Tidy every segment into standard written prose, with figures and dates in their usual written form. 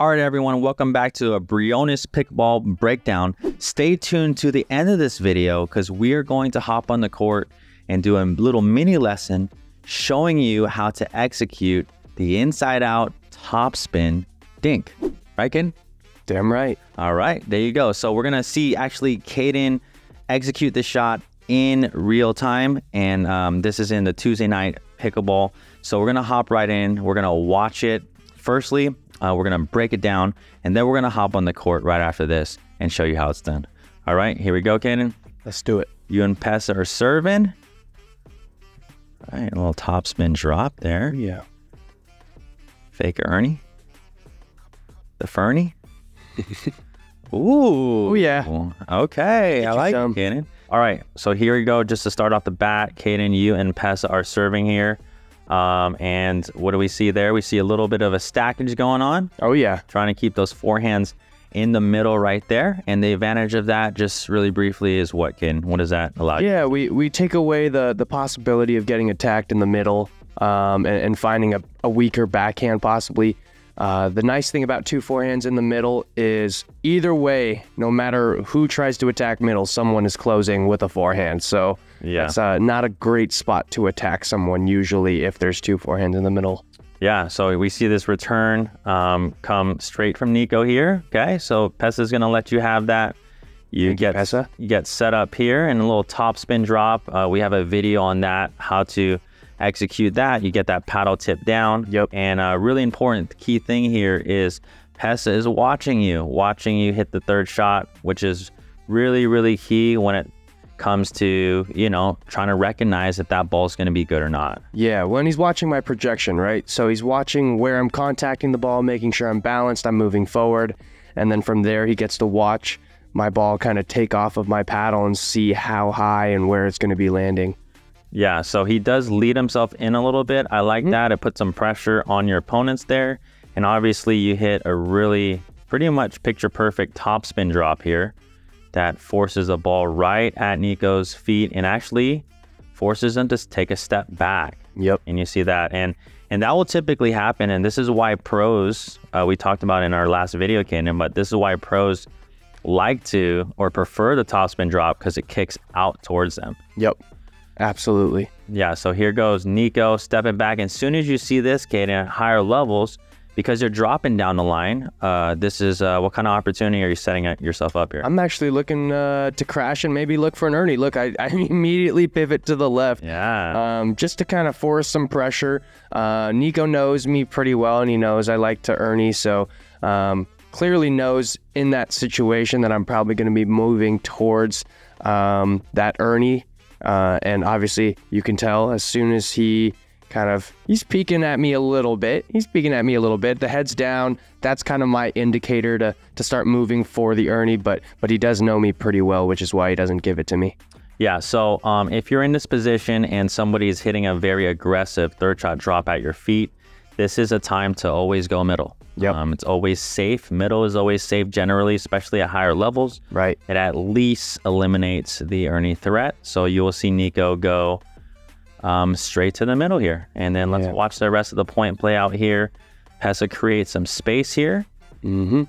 All right, everyone, welcome back to a Briones Pickleball breakdown. Stay tuned to the end of this video because we are going to hop on the court and do a little mini lesson showing you how to execute the inside out top spin dink. Right, Caden? Damn right. All right, there you go. So we're gonna see actually Caden execute the shot in real time, and this is in the Tuesday night pickleball. So we're gonna hop right in. We're gonna watch it. Firstly, we're gonna break it down, and then we're gonna hop on the court right after this and show you how it's done. All right, here we go, Caden. Let's do it. You and Pessa are serving. All right, a little top spin drop there. Yeah. Fake Ernie. The Fernie. Ooh. Oh, yeah. Okay, I like it, some. Caden. All right, so here we go. Just to start off the bat, Caden, you and Pessa are serving here. And what do we see there? We see a little bit of a stackage going on. Oh, yeah. Trying to keep those forehands in the middle right there. And the advantage of that, just really briefly, is what, Caden? What does that allow you? Yeah, we take away the possibility of getting attacked in the middle and finding a weaker backhand possibly. The nice thing about two forehands in the middle is either way, no matter who tries to attack middle, someone is closing with a forehand. So Yeah. it's not a great spot to attack someone usually if there's two forehands in the middle. Yeah, so we see this return come straight from Nico here. Okay, so Pessa's gonna let you have that. You get set up here and a little top spin drop. We have a video on that, how to execute that. You get that paddle tip down. Yep. And really important key thing here is Pessa is watching you hit the third shot, which is really, really key when it comes to, you know, trying to recognize if that ball is going to be good or not. Yeah, when he's watching my projection, right? So he's watching where I'm contacting the ball, making sure I'm balanced, I'm moving forward. And then from there, he gets to watch my ball kind of take off of my paddle and see how high and where it's going to be landing. Yeah, so he does lead himself in a little bit. I like that. It puts some pressure on your opponents there. And obviously you hit a really pretty much picture perfect top spin drop here that forces the ball right at Nico's feet and actually forces him to take a step back. Yep. And you see that. And that will typically happen. And this is why pros, we talked about in our last video, Caden, but this is why pros like to or prefer the top spin drop because it kicks out towards them. Yep. Absolutely. Yeah, so here goes Nico stepping back. And as soon as you see this, Caden, at higher levels, because you're dropping down the line, this is what kind of opportunity are you setting yourself up here? I'm actually looking to crash and maybe look for an Ernie. Look, I immediately pivot to the left. Yeah. Just to kind of force some pressure. Nico knows me pretty well, and he knows I like to Ernie, so clearly knows in that situation that I'm probably going to be moving towards that Ernie. And obviously you can tell as soon as he's peeking at me a little bit. The head's down. That's kind of my indicator to start moving for the Ernie, but he does know me pretty well, which is why he doesn't give it to me. Yeah, so if you're in this position and somebody's hitting a very aggressive third shot drop at your feet, this is a time to always go middle. Yep. It's always safe. Middle is always safe generally, especially at higher levels. Right. It at least eliminates the Ernie threat. So you will see Nico go straight to the middle here. And then let's watch the rest of the point play out here. Pessa creates some space here. Mm-hmm.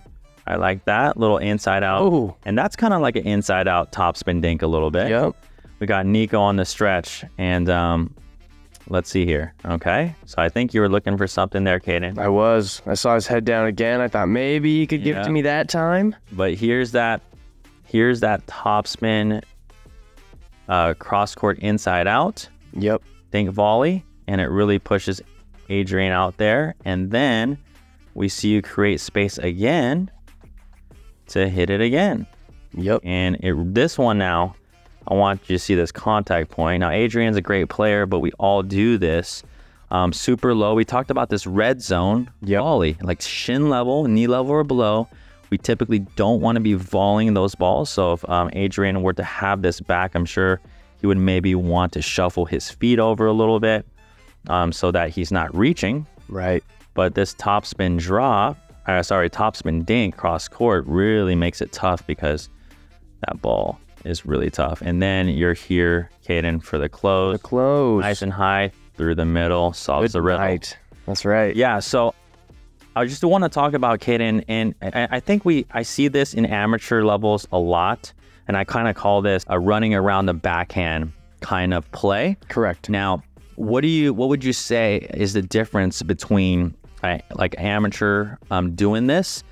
I like that. Little inside out. Oh. And that's kind of like an inside out top spin dink a little bit. Yep. We got Nico on the stretch. And let's see here. Okay. So I think you were looking for something there, Caden. I saw his head down again. I thought maybe he could give it to me that time. But here's that top spin cross court inside out. Yep. Dink volley. And it really pushes Adrian out there. And then we see you create space again to hit it again. Yep. And this one now, I want you to see this contact point. Now, Adrian's a great player, but we all do this super low. We talked about this red zone volley, like shin level, knee level or below. We typically don't want to be volleying those balls. So if Adrian were to have this back, I'm sure he would maybe want to shuffle his feet over a little bit so that he's not reaching. Right. But this top spin top spin dink cross court really makes it tough because that ball is really tough. And then you're here, Caden, for the close. The close. Nice and high through the middle, solves the riddle. Right. That's right. Yeah, so I just want to talk about Caden, and I think I see this in amateur levels a lot, and I kind of call this a running around the backhand kind of play. Correct. Now, what would you say is the difference between like amateur doing this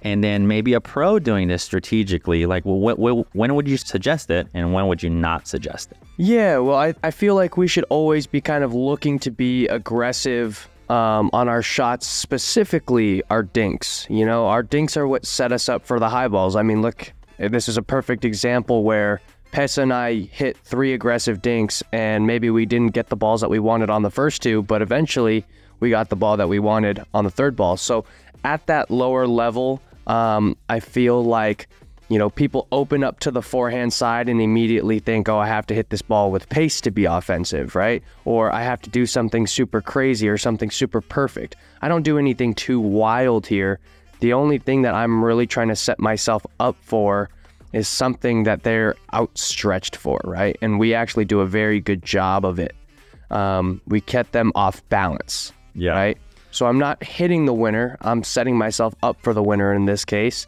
and then maybe a pro doing this strategically? Like, when would you suggest it, and when would you not suggest it? Yeah, well, I feel like we should always be kind of looking to be aggressive on our shots, specifically our dinks. You know, our dinks are what set us up for the high balls. I mean, look, this is a perfect example where Pesa and I hit 3 aggressive dinks, and maybe we didn't get the balls that we wanted on the first 2, but eventually we got the ball that we wanted on the 3rd ball. So at that lower level, I feel like, you know, people open up to the forehand side and immediately think, oh, I have to hit this ball with pace to be offensive, right? Or I have to do something super crazy or something super perfect. I don't do anything too wild here. The only thing that I'm really trying to set myself up for is something that they're outstretched for, right? And we actually do a very good job of it. We kept them off balance, right? So I'm not hitting the winner. I'm setting myself up for the winner in this case.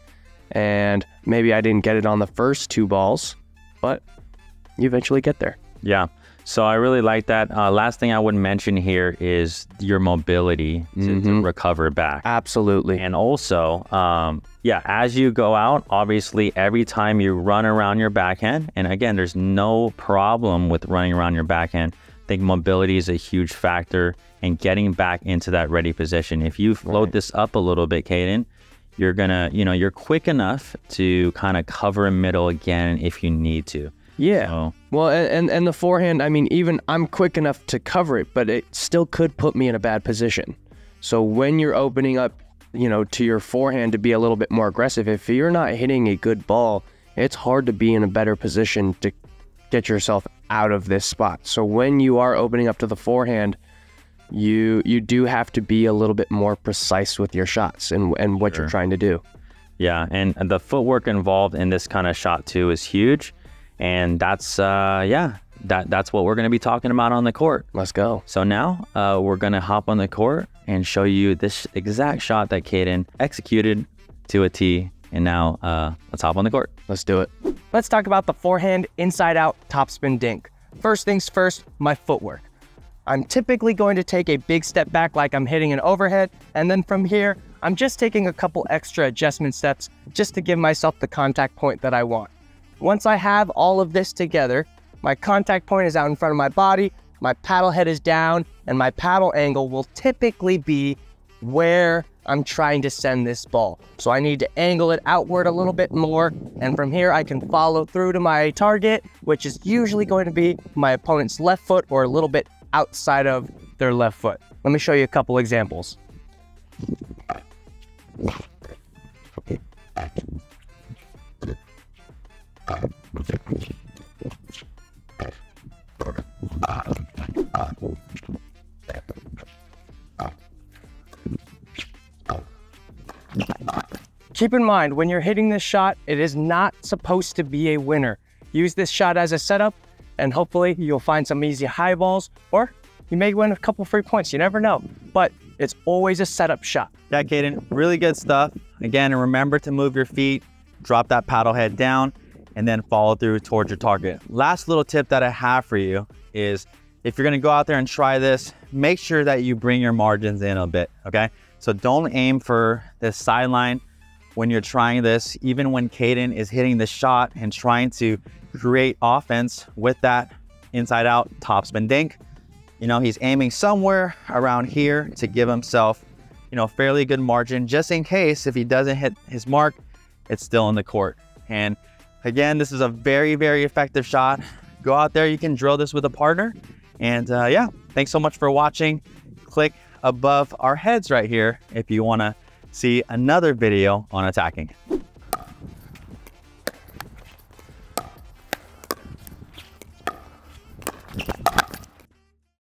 And maybe I didn't get it on the first 2 balls, but you eventually get there. Yeah. So I really like that. Last thing I would mention here is your mobility to recover back. Absolutely. And also, as you go out, obviously every time you run around your backhand, and again, there's no problem with running around your backhand. I think mobility is a huge factor in getting back into that ready position. If you float this up a little bit, Caden, you're gonna, you're quick enough to kind of cover middle again if you need to. Yeah. So. Well, and the forehand, I mean, even I'm quick enough to cover it, but it still could put me in a bad position. So when you're opening up, to your forehand to be a little bit more aggressive, if you're not hitting a good ball, it's hard to be in a better position to get yourself out of this spot. So when you are opening up to the forehand, you do have to be a little bit more precise with your shots and what you're trying to do. Yeah, and the footwork involved in this kind of shot too is huge, and that's that's what we're going to be talking about on the court. Let's go. So now we're going to hop on the court and show you this exact shot that Caden executed to a tee. And now let's hop on the court. Let's do it. Let's talk about the forehand inside out topspin dink. First things first, my footwork. I'm typically going to take a big step back like I'm hitting an overhead, and then from here, I'm just taking a couple extra adjustment steps just to give myself the contact point that I want. Once I have all of this together, my contact point is out in front of my body, my paddle head is down, and my paddle angle will typically be where I'm trying to send this ball. So I need to angle it outward a little bit more, and from here I can follow through to my target, which is usually going to be my opponent's left foot or a little bit outside of their left foot. Let me show you a couple examples. Keep in mind, when you're hitting this shot, it is not supposed to be a winner. Use this shot as a setup, and hopefully you'll find some easy high balls, or you may win a couple free points. You never know, but it's always a setup shot. Yeah, Caden, really good stuff. Again, remember to move your feet, drop that paddle head down, and then follow through towards your target. Last little tip that I have for you is if you're gonna go out there and try this, make sure that you bring your margins in a bit, okay? So don't aim for this sideline when you're trying this, even when Caden is hitting the shot and trying to create offense with that inside out topspin dink. He's aiming somewhere around here to give himself, fairly good margin, just in case if he doesn't hit his mark, it's still in the court. And again, this is a very, very effective shot. Go out there, you can drill this with a partner. And yeah, thanks so much for watching. Click above our heads right here if you want to see another video on attacking.